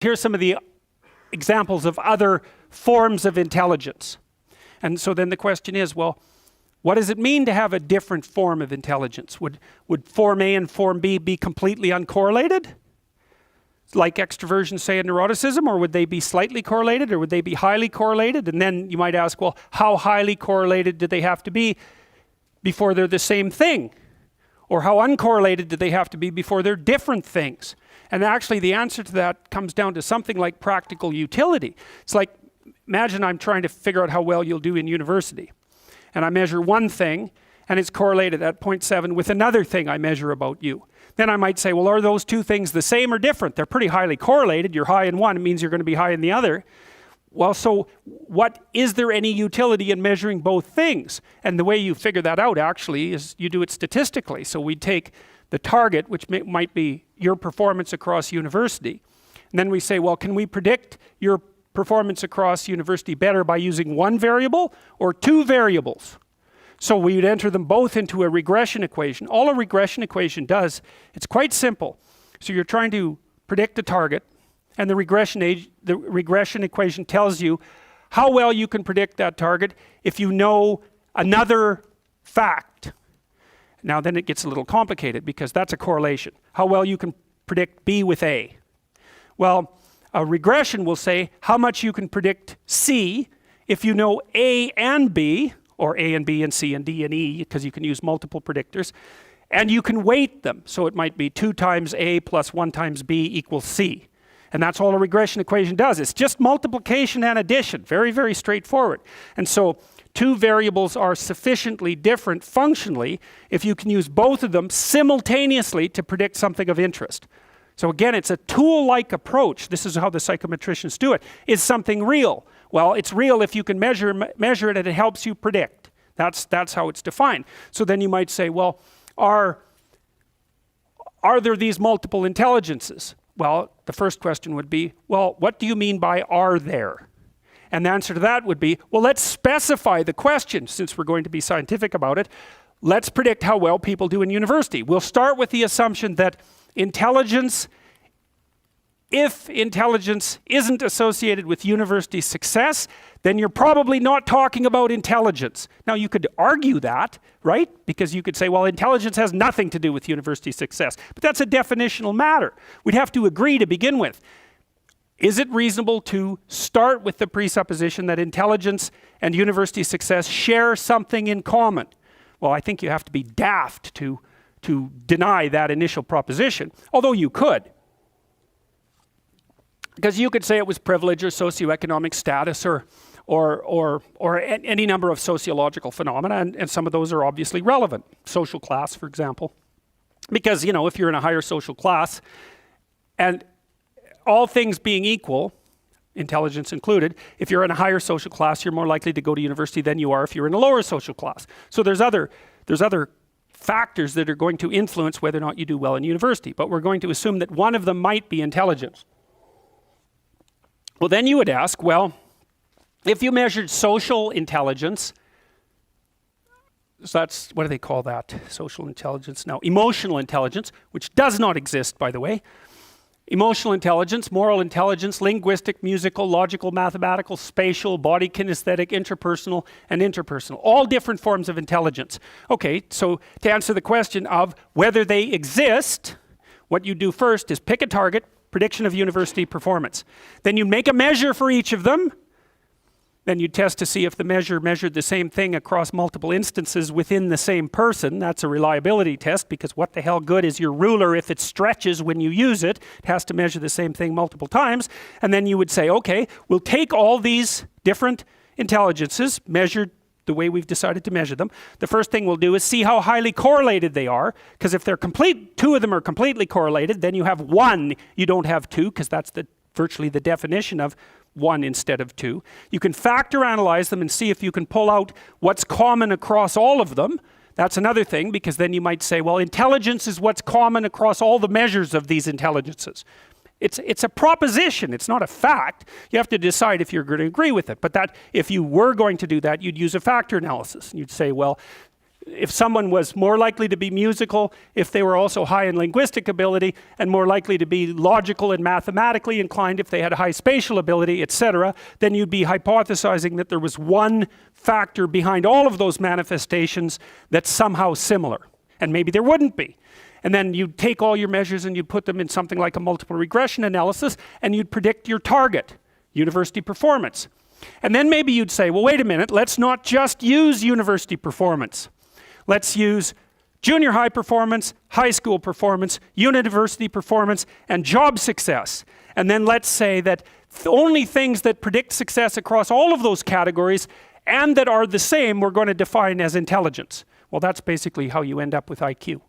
Here's some of the examples of other forms of intelligence. And so then the question is, well, what does it mean to have a different form of intelligence? Would form A and form B be completely uncorrelated? Like extroversion, say, and neuroticism, or would they be slightly correlated, or would they be highly correlated? And then you might ask, well, how highly correlated do they have to be before they're the same thing? Or how uncorrelated do they have to be before they're different things? And actually the answer to that comes down to something like practical utility. It's like, imagine I'm trying to figure out how well you'll do in university. And I measure one thing, and it's correlated at 0.7 with another thing I measure about you. Then I might say, well, are those two things the same or different? They're pretty highly correlated. You're high in one, it means you're going to be high in the other. Well, so is there any utility in measuring both things? And the way you figure that out actually is you do it statistically. So we take the target, which might be your performance across university, and then we say, well, can we predict your performance across university better by using one variable or two variables? So we would enter them both into a regression equation. All a regression equation does, it's quite simple. So you're trying to predict a target, and the regression equation tells you how well you can predict that target if you know another fact. Now then it gets a little complicated because that's a correlation. How well you can predict B with A. Well, a regression will say how much you can predict C if you know A and B, or A and B and C and D and E, because you can use multiple predictors, and you can weight them. So it might be 2 times A plus 1 times B equals C. And that's all a regression equation does. It's just multiplication and addition. Very, very straightforward. And so two variables are sufficiently different functionally if you can use both of them simultaneously to predict something of interest. So again, it's a tool-like approach. This is how the psychometricians do it. Is something real? Well, it's real if you can measure it and it helps you predict. That's how it's defined. So then you might say, well, are there these multiple intelligences? Well, the first question would be, well, what do you mean by are there? And the answer to that would be, well, let's specify the question. Since we're going to be scientific about it, let's predict how well people do in university. We'll start with the assumption that if intelligence isn't associated with university success, then you're probably not talking about intelligence. Now you could argue that, right? Because you could say, well, intelligence has nothing to do with university success. But that's a definitional matter. We'd have to agree to begin with. Is it reasonable to start with the presupposition that intelligence and university success share something in common? Well, I think you have to be daft to deny that initial proposition, although you could. Because you could say it was privilege or socioeconomic status or any number of sociological phenomena, and some of those are obviously relevant. Social class, for example. Because, you know, if you're in a higher social class, and all things being equal, intelligence included, if you're in a higher social class, you're more likely to go to university than you are if you're in a lower social class. So there's other factors that are going to influence whether or not you do well in university, but we're going to assume that one of them might be intelligence. Well, then you would ask, well, if you measured social intelligence, so that's, what do they call that? Social intelligence? No, emotional intelligence, which does not exist, by the way. Emotional intelligence, moral intelligence, linguistic, musical, logical, mathematical, spatial, body kinesthetic, interpersonal, and interpersonal. All different forms of intelligence. Okay, so to answer the question of whether they exist, what you do first is pick a target, prediction of university performance. Then you make a measure for each of them. Then you test to see if the measure measured the same thing across multiple instances within the same person. That's a reliability test, because what the hell good is your ruler if it stretches when you use it? It has to measure the same thing multiple times. And then you would say, okay, we'll take all these different intelligences measured the way we've decided to measure them. The first thing we'll do is see how highly correlated they are, because if they're two of them are completely correlated, then you have one, you don't have two, because that's virtually the definition of one instead of two. You can factor analyze them and see if you can pull out what's common across all of them. That's another thing, because then you might say, well, intelligence is what's common across all the measures of these intelligences. It's a proposition, it's not a fact. You have to decide if you're going to agree with it. But that, if you were going to do that, you'd use a factor analysis. You'd say, well, if someone was more likely to be musical if they were also high in linguistic ability, and more likely to be logical and mathematically inclined if they had high spatial ability, etc., then you'd be hypothesizing that there was one factor behind all of those manifestations that's somehow similar. And maybe there wouldn't be. And then you'd take all your measures and you'd put them in something like a multiple regression analysis, and you'd predict your target, university performance. And then maybe you'd say, well, wait a minute, let's not just use university performance. Let's use junior high performance, high school performance, university performance, and job success. And then let's say that the only things that predict success across all of those categories and that are the same we're going to define as intelligence. Well, that's basically how you end up with IQ.